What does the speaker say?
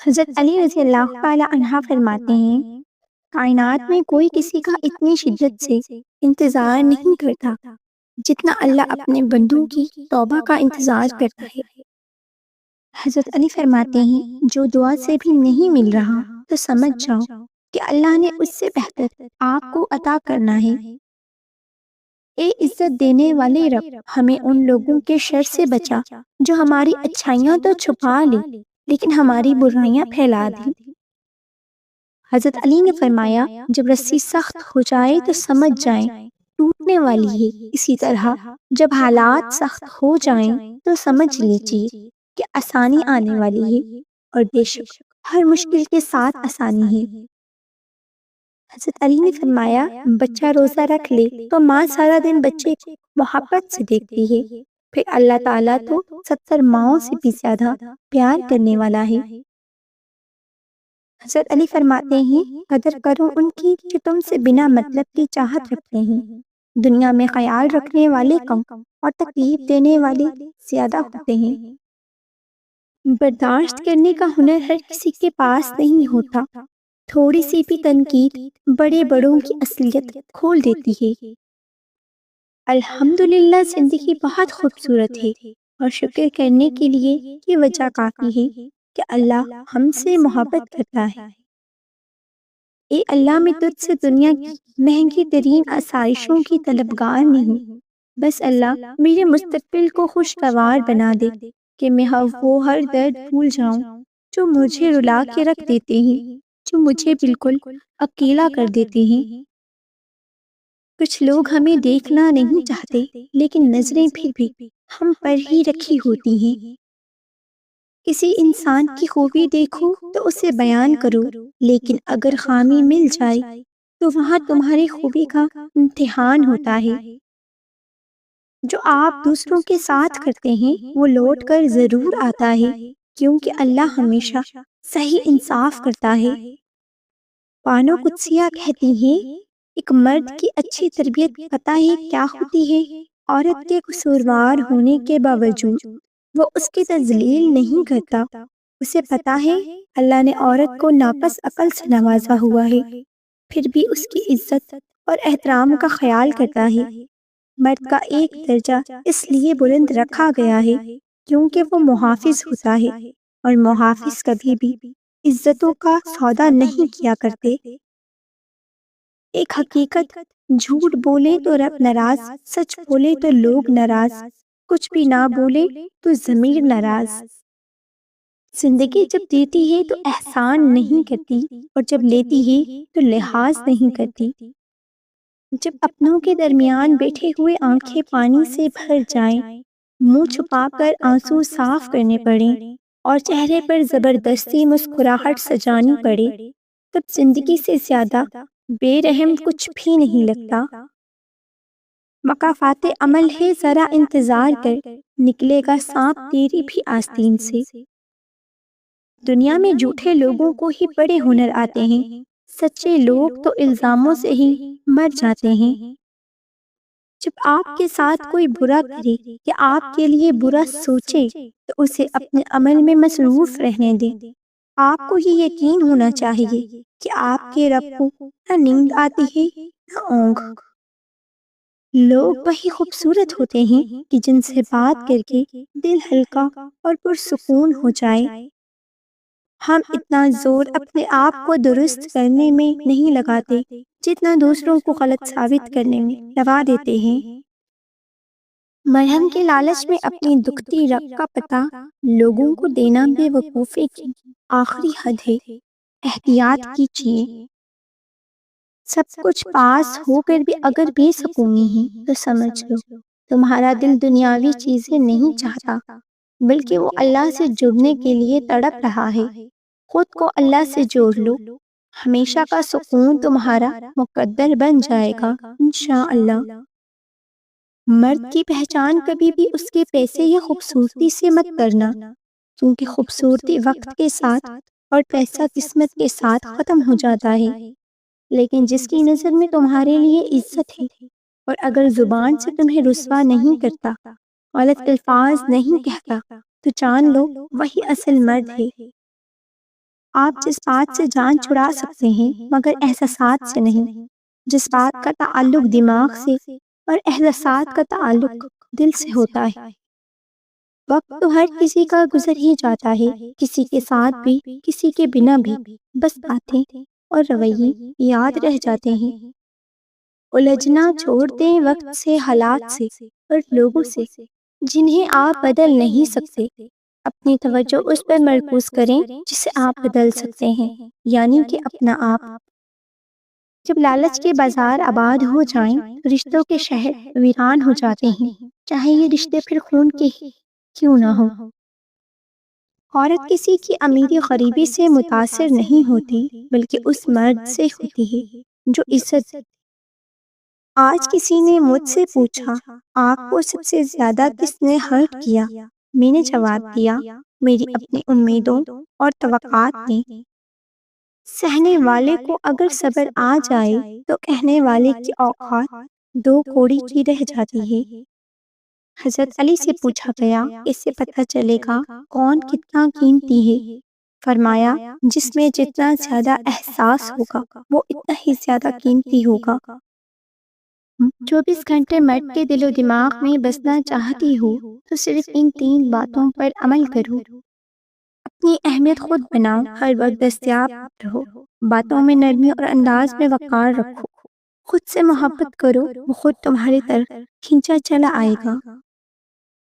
حضرت علی رضی اللہ تعالی عنہ فرماتے ہیں، کائنات میں کوئی کسی کا اتنی شدت سے انتظار نہیں کرتا جتنا اللہ اپنے بندوں کی توبہ کا انتظار کرتا ہے۔ حضرت علی فرماتے ہیں، جو دعا سے بھی نہیں مل رہا تو سمجھ جاؤ کہ اللہ نے اس سے بہتر آپ کو عطا کرنا ہے۔ اے عزت دینے والے رب، ہمیں ان لوگوں کے شر سے بچا جو ہماری اچھائیاں تو چھپا لی لیکن ہماری برائیاں پھیلا دی۔ حضرت علی نے فرمایا، جب رسی سخت ہو جائے تو سمجھ جائیں ٹوٹنے والی ہے، اسی طرح جب حالات سخت ہو جائیں تو سمجھ لیجیے کہ آسانی آنے والی ہے، اور بے شک ہر مشکل کے ساتھ آسانی ہے۔ حضرت علی نے فرمایا، بچہ روزہ رکھ لے تو ماں سارا دن بچے کو محبت سے دیکھتی ہے، پھر اللہ تعالیٰ تو 70 ماؤں سے بھی زیادہ پیار کرنے والا ہے۔ حضرت علی فرماتے ہیں، قدر کرو ان کی جو تم سے بنا مطلب کی چاہت رکھتے ہیں۔ دنیا میں خیال رکھنے والے کم اور تکلیف دینے والے زیادہ ہوتے ہیں۔ برداشت کرنے کا ہنر ہر کسی کے پاس نہیں ہوتا، تھوڑی سی بھی تنقید بڑے بڑوں کی اصلیت کھول دیتی ہے۔ الحمدللہ زندگی بہت خوبصورت ہے، اور شکر کرنے کے لیے یہ وجہ کافی ہے کہ اللہ ہم سے محبت کرتا ہے۔ اے اللہ، میں تجھ سے دنیا کی مہنگی ترین آسائشوں کی طلبگار نہیں، بس اللہ میرے مستقبل کو خوشگوار بنا دے کہ میں وہ ہر درد بھول جاؤں جو مجھے رلا کے رکھ دیتے ہیں، جو مجھے بالکل اکیلا کر دیتے ہیں۔ کچھ لوگ ہمیں دیکھنا نہیں چاہتے لیکن نظریں پھر بھی ہم پر ہی رکھی ہوتی ہیں۔ کسی انسان کی خوبی دیکھو تو اسے بیان کرو، لیکن اگر خامی مل جائے تو وہاں تمہاری خوبی کا امتحان ہوتا ہے۔ جو آپ دوسروں کے ساتھ کرتے ہیں وہ لوٹ کر ضرور آتا ہے، کیونکہ اللہ ہمیشہ صحیح انصاف کرتا ہے۔ بانو قدسیہ کہتی ہیں، ایک مرد کی اچھی تربیت پتہ ہے کیا ہوتی ہے؟ عورت کے قصوروار ہونے کے باوجود وہ اس کی تذلیل نہیں کرتا۔ اسے پتہ ہے اللہ نے عورت کو ناقص عقل سے نوازا ہوا ہے، پھر بھی اس کی عزت اور احترام کا خیال کرتا ہے۔ مرد کا ایک درجہ اس لیے بلند رکھا گیا ہے کیونکہ وہ محافظ ہوتا ہے، اور محافظ کبھی بھی عزتوں کا سودا نہیں کیا کرتے۔ ایک حقیقت، جھوٹ بولے تو رب ناراض، سچ بولے تو لوگ ناراض، کچھ بھی نہ بولے تو ضمیر ناراض۔ زندگی جب دیتی ہے تو احسان نہیں کرتی، اور جب لیتی ہے تو لحاظ نہیں کرتی۔ جب اپنوں کے درمیان بیٹھے ہوئے آنکھیں پانی سے بھر جائیں، منہ چھپا کر آنسو صاف کرنے پڑیں، اور چہرے پر زبردستی مسکراہٹ سجانی پڑے، تب زندگی سے زیادہ بے رحم کچھ بھی نہیں لگتا۔ مکافات عمل ہے ذرا انتظار کر، نکلے گا سانپ تیری بھی آستین سے۔ دنیا میں جھوٹے لوگوں کو ہی بڑے ہنر آتے ہیں، سچے لوگ تو الزاموں سے ہی مر جاتے ہیں۔ جب آپ کے ساتھ کوئی برا کرے یا آپ کے لیے برا سوچے تو اسے اپنے عمل میں مصروف رہنے دیں۔ آپ کو یہ یقین ہونا چاہیے کہ آپ کے رب کو نہ نیند آتی ہے نہ اونگ۔ لوگ وہی خوبصورت ہوتے ہیں کہ جن سے بات کر کے دل ہلکا اور پرسکون ہو جائے۔ ہم اتنا زور اپنے آپ کو درست کرنے میں نہیں لگاتے جتنا دوسروں کو غلط ثابت کرنے میں لگا دیتے ہیں۔ مرہم کے لالچ میں اپنی دکھتی رگ کا پتہ لوگوں کو دینا بے وقوفی کی آخری حد ہے۔ احتیاط کیجیے۔ سب کچھ پاس ہو کر بھی اگر بے سکونی ہے تو سمجھ لو تمہارا دل دنیاوی چیزیں نہیں چاہتا، بلکہ وہ اللہ سے جڑنے کے لیے تڑپ رہا ہے۔ خود کو اللہ سے جوڑ لو، ہمیشہ کا سکون تمہارا مقدر بن جائے گا انشاءاللہ۔ مرد کی پہچان کبھی بھی اس کے پیسے یا خوبصورتی سے مت کرنا، کیونکہ خوبصورتی وقت کے ساتھ اور پیسہ قسمت کے ساتھ ختم ہو جاتا ہے، لیکن جس کی نظر میں تمہارے لیے عزت ہے اور اگر زبان سے تمہیں رسوا نہیں کرتا، غلط الفاظ نہیں کہتا، تو جان لو وہی اصل مرد ہے۔ آپ جذبات سے جان چھڑا سکتے ہیں مگر احساسات سے نہیں۔ جذبات کا تعلق دماغ سے اور احساسات کا تعلق دل سے ہوتا ہے۔ وقت تو ہر کسی کا گزر ہی جاتا ہے، کسی کے ساتھ بھی کسی کے بنا بھی، بس باتیں اور رویے یاد رہ جاتے ہیں۔ الجھنا چھوڑ دیں وقت سے، حالات سے اور لوگوں سے جنہیں آپ بدل نہیں سکتے۔ اپنی توجہ اس پر مرکوز کریں جسے آپ بدل سکتے ہیں، یعنی کہ اپنا آپ۔ جب لالچ کے بازار آباد ہو جائیں تو رشتوں کے شہر ویران ہو جاتے ہیں، چاہے یہ رشتے پھر خون کے کیوں نہ ہو۔ عورت کسی کی امیری غریبی سے متاثر نہیں ہوتی، بلکہ اس مرد سے ہوتی ہے جو عزت۔ آج کسی نے مجھ سے پوچھا، آپ کو سب سے زیادہ کس نے ہرٹ کیا؟ میں نے جواب دیا، میری اپنی امیدوں اور توقعات نے۔ سہنے والے کو اگر صبر آ جائے تو کہنے والے کی اوقات دو کوڑی کی رہ جاتی ہے۔ حضرت علی سے پوچھا گیا، اس سے پتہ چلے گا کون کتنا قیمتی ہے؟ فرمایا، جس میں جتنا زیادہ احساس ہوگا وہ اتنا ہی زیادہ قیمتی ہوگا۔ 24 گھنٹے مرد کے دل و دماغ میں بسنا چاہتی ہو تو صرف ان 3 باتوں پر عمل کرو۔ اپنی اہمیت خود بناؤ، ہر وقت دستیاب رہو، باتوں میں نرمی اور انداز میں وقار رکھو، خود سے محبت کرو، وہ خود تمہاری طرف کھینچا چلا آئے گا۔